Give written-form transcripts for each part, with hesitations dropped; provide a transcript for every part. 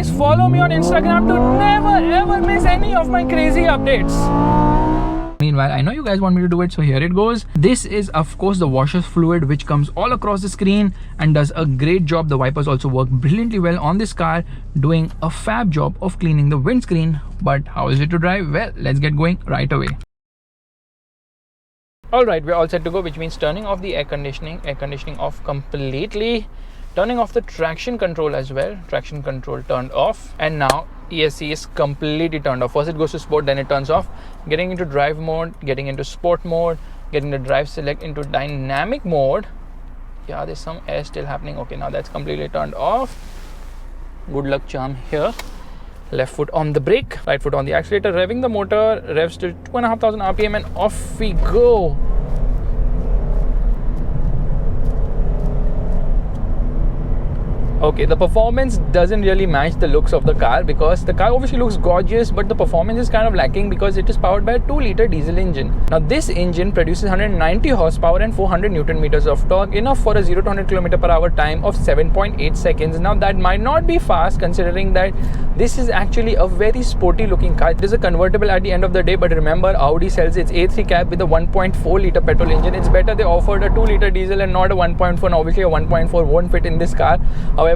guys follow me on Instagram to never ever miss any of my crazy updates. Meanwhile, I know you guys want me to do it, so here it goes. This is of course the washer fluid, which comes all across the screen and does a great job. The wipers also work brilliantly well on this car, doing a fab job of cleaning the windscreen. But how is it to drive? Well, let's get going right away. Alright, we're all set to go, which means turning off the air conditioning off completely, turning off the traction control as well, traction control turned off, and now ESC is completely turned off. First it goes to sport, then it turns off. Getting into drive mode, getting into sport mode, getting the drive select into dynamic mode. Yeah, there's some air still happening. Okay, now that's completely turned off. Good luck charm here. Left foot on the brake, right foot on the accelerator, revving the motor, revs to 2,500 RPM, and off we go. Okay, the performance doesn't really match the looks of the car, because the car obviously looks gorgeous, but the performance is kind of lacking because it is powered by a 2-liter diesel engine. Now this engine produces 190 horsepower and 400 Newton meters of torque, enough for a 0 to 100 km/h time of 7.8 seconds. Now that might not be fast, considering that this is actually a very sporty looking car. It is a convertible at the end of the day, but remember, Audi sells its A3 cab with a 1.4 liter petrol engine. It's better they offered a 2-liter diesel and not a 1.4, and obviously a 1.4 won't fit in this car. However,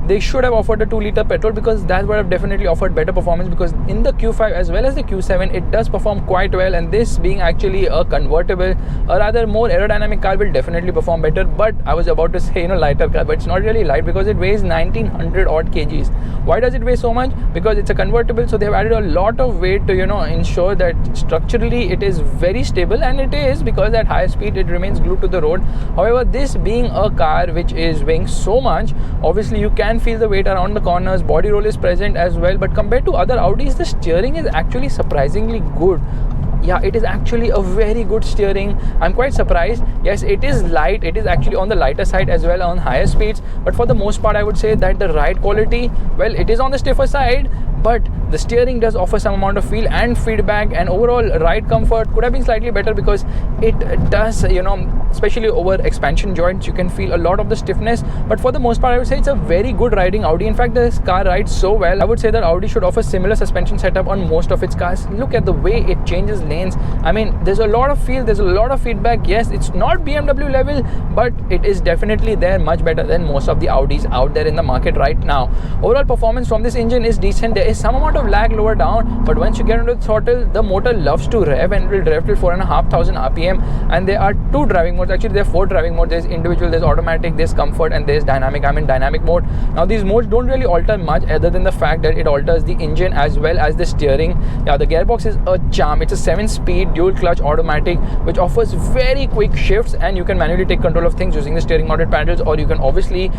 they should have offered a 2-liter petrol, because that would have definitely offered better performance, because in the Q5 as well as the Q7 it does perform quite well, and this being actually a convertible, a rather more aerodynamic car, will definitely perform better. But I was about to say, lighter car, but it's not really light because it weighs 1900 odd kgs. Why does it weigh so much? Because it's a convertible, so they have added a lot of weight to ensure that structurally it is very stable, and it is, because at high speed it remains glued to the road. However, this being a car which is weighing so much, obviously you can feel the weight around the corners. Body roll is present as well, but compared to other Audis, the steering is actually surprisingly good. Yeah, it is actually a very good steering. I'm quite surprised. Yes, it is light. It is actually on the lighter side as well on higher speeds, but for the most part I would say that the ride quality, well, it is on the stiffer side, but the steering does offer some amount of feel and feedback, and overall ride comfort could have been slightly better, because it does, especially over expansion joints, you can feel a lot of the stiffness. But for the most part I would say it's a very good riding Audi. In fact, this car rides so well, I would say that Audi should offer similar suspension setup on most of its cars. Look at the way it changes lanes. I mean, there's a lot of feel, there's a lot of feedback. Yes, it's not BMW level, but it is definitely there, much better than most of the Audis out there in the market right now. Overall performance from this engine is decent. There is some amount of lag lower down, but once you get into the throttle, the motor loves to rev, and it will rev till 4,500 RPM. And there are 2 driving modes. Actually, there are 4 driving modes. There's individual, there's automatic, there's comfort, and there's dynamic. I'm in dynamic mode. Now these modes don't really alter much, other than the fact that it alters the engine as well as the steering. Yeah, the gearbox is a charm. It's a 7-speed dual clutch automatic, which offers very quick shifts, and you can manually take control of things using the steering mounted paddles, or you can obviously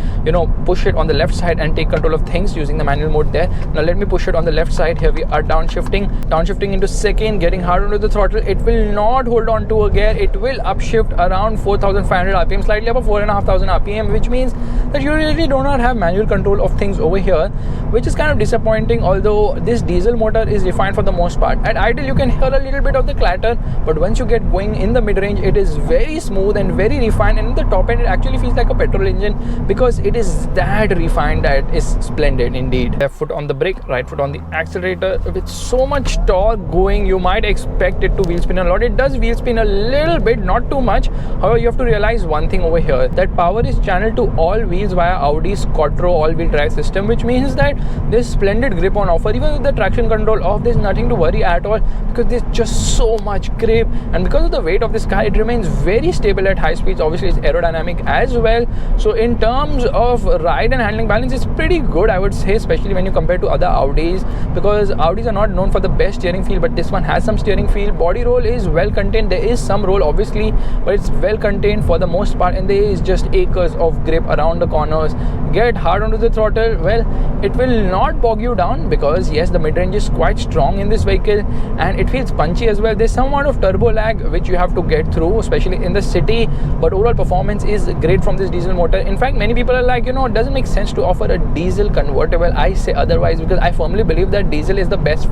push it on the left side and take control of things using the manual mode there. Now let me push it on the left side. Here we are downshifting into second, getting hard onto the throttle. It will not hold on to a gear. It will upshift around 4,500 RPM, slightly above 4,500 RPM, which means that you really do not have manual control of things over here, which is kind of disappointing. Although this diesel motor is refined for the most part. At idle you can hear a little bit of the clatter, but once you get going in the mid-range, it is very smooth and very refined, and in the top end it actually feels like a petrol engine, because it is that refined that is splendid indeed. Left foot on the brake, right foot on the accelerator. With so much torque going, you might expect it to wheel spin a lot. It does wheel spin a little bit, not too much. However, you have to realize one thing over here, that power is channeled to all wheels via Audi's Quattro all-wheel drive system, which means that there's splendid grip on offer. Even with the traction control off, there's nothing to worry at all, because there's just so much grip, and because of the weight of this car, it remains very stable at high speeds. Obviously it's aerodynamic as well, so in terms of ride and handling balance, it's pretty good, I would say, especially when you compare to other Audis, because Audis are not known for the best steering feel, but this one has some steering feel. Body roll is well contained. There is some roll obviously, but it's well contained for the most part, and there is just acres of grip around the corners. Get hard onto the throttle, well, it will not bog you down, because yes, the mid-range is quite strong in this vehicle, and it feels punchy as well. There's some amount of turbo lag which you have to get through, especially in the city, but overall performance is great from this diesel motor. In fact, many people are like, it doesn't make sense to offer a diesel convertible. I say otherwise, because I firmly believe that diesel is the best.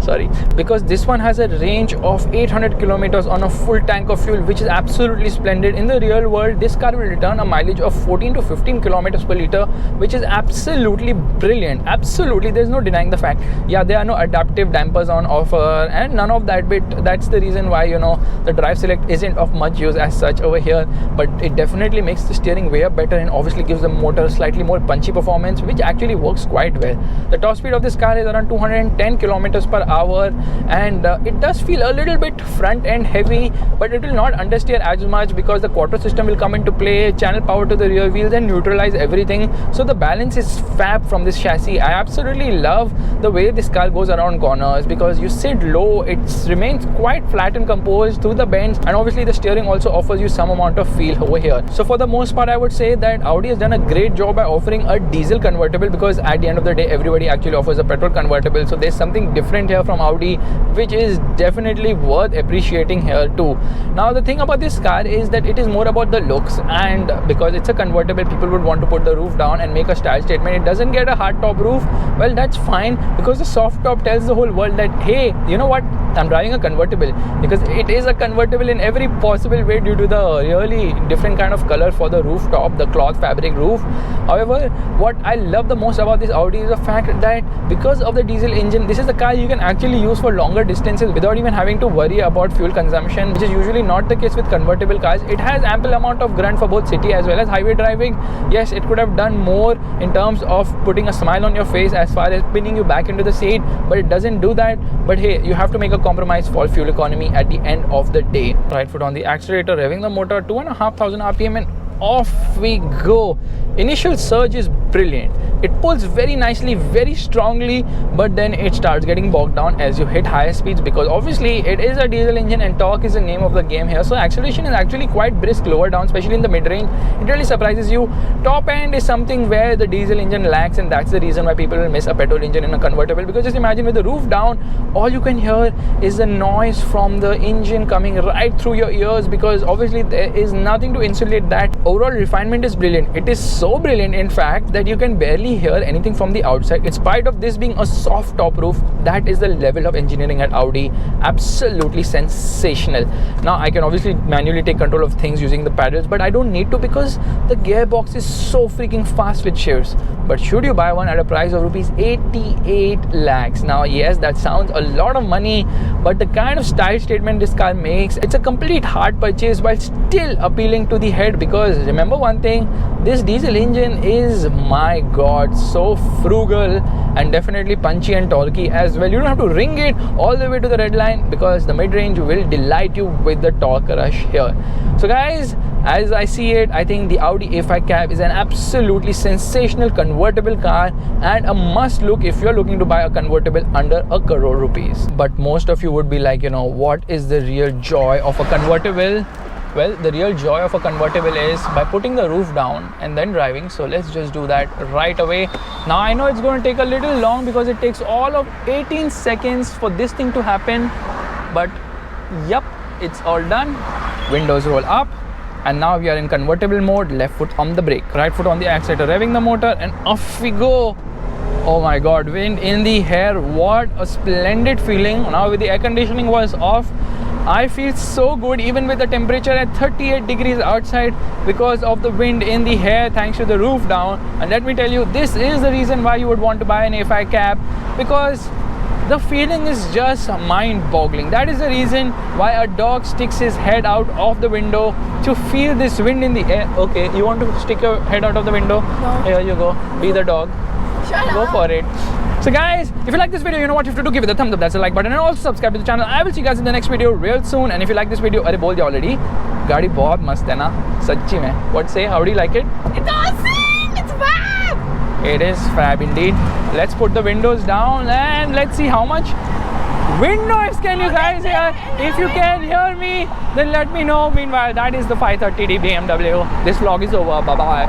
sorry, because this one has a range of 800 kilometers on a full tank of fuel, which is absolutely splendid. In the real world, this car will return a mileage of 14 to 15 kilometers per liter, which is absolutely brilliant. Absolutely, there's no denying the fact. Yeah, there are no adaptive dampers on offer and none of that bit. That's the reason why, you know, the drive select isn't of much use as such over here, but it definitely makes the steering way up better and obviously gives the motor slightly more punchy performance, which actually works quite well. The top speed of this car is around 210 kilometers per hour, and it does feel a little bit front end heavy, but it will not understeer as much because the quattro system will come into play, channel power to the rear wheels and neutralize everything. So the balance is fab from this chassis. I absolutely love the way this car goes around corners because you sit low, it remains quite flat and composed through the bends, and obviously the steering also offers you some amount of feel over here. So for the most part, I would say that Audi has done a great job by offering a diesel convertible, because at the end of the day everybody actually offers a petrol convertible. So there's something different here from Audi, which is definitely worth appreciating here too. Now the thing about this car is that it is more about the looks, and because it's a convertible, people would want to put the roof down and make a style statement. It doesn't get a hard top roof. Well, that's fine, because the soft top tells the whole world that, hey, you know what, I'm driving a convertible, because it is a convertible in every possible way due to the really different kind of color for the rooftop, the cloth fabric roof. However, what I love the most about this Audi is the fact that because of the diesel engine, this is the car you can actually use for longer distances without even having to worry about fuel consumption, which is usually not the case with convertible cars. It has ample amount of grunt for both city as well as highway driving. Yes, it could have done more in terms of putting a smile on your face as far as pinning you back into the seat, but it doesn't do that. But hey, you have to make a compromise for fuel economy at the end of the day. Right foot on the accelerator, revving the motor, 2,500 RPM, and off we go. Initial surge is brilliant. It pulls very nicely, very strongly, but then it starts getting bogged down as you hit higher speeds, because obviously it is a diesel engine and torque is the name of the game here. So acceleration is actually quite brisk lower down, especially in the mid-range. It really surprises you. Top end is something where the diesel engine lacks, and that's the reason why people will miss a petrol engine in a convertible, because just imagine with the roof down, all you can hear is the noise from the engine coming right through your ears, because obviously there is nothing to insulate that. Overall refinement is brilliant. It is so brilliant, in fact, that you can barely hear anything from the outside. In spite of this being a soft top roof, that is the level of engineering at Audi. Absolutely sensational. Now I can obviously manually take control of things using the paddles, but I don't need to because the gearbox is so freaking fast with shifts. But should you buy one at a price of rupees 88 lakhs? Now yes, that sounds a lot of money, but the kind of style statement this car makes, it's a complete hard purchase while still appealing to the head, because remember one thing, this diesel engine is, my god, so frugal and definitely punchy and torquey as well. You don't have to ring it all the way to the red line, because the mid-range will delight you with the torque rush here. So guys, as I see it, I think the Audi A5 cab is an absolutely sensational convertible car and a must look if you're looking to buy a convertible under a crore rupees. But most of you would be like, you know, what is the real joy of a convertible? Well, the real joy of a convertible is by putting the roof down and then driving. So let's just do that right away. Now I know it's going to take a little long because it takes all of 18 seconds for this thing to happen, but yep, it's all done. Windows roll up, and now we are in convertible mode. Left foot on the brake, right foot on the accelerator, revving the motor, and off we go. Oh my god, wind in the hair, what a splendid feeling. Now with the air conditioning was off, I feel so good even with the temperature at 38 degrees outside because of the wind in the hair thanks to the roof down. And let me tell you, this is the reason why you would want to buy an A5 cab, because the feeling is just mind-boggling. That is the reason why a dog sticks his head out of the window to feel this wind in the air. Okay, you want to stick your head out of the window? No. Here you go. Be the dog. Shut up. Go for it. So guys, if you like this video, you know what you have to do. Give it a thumbs up, that's the like button, and also subscribe to the channel. I will see you guys in the next video real soon. And if you like this video, अरे बोल दिया already, गाड़ी बहुत मस्त है ना, सच्ची में. What say? How do you like it? It's awesome! It's fab! It is fab indeed. Let's put the windows down and let's see how much wind noise can you guys hear. If you can hear me, then let me know. Meanwhile, that is the 530D BMW. This vlog is over. Bye bye.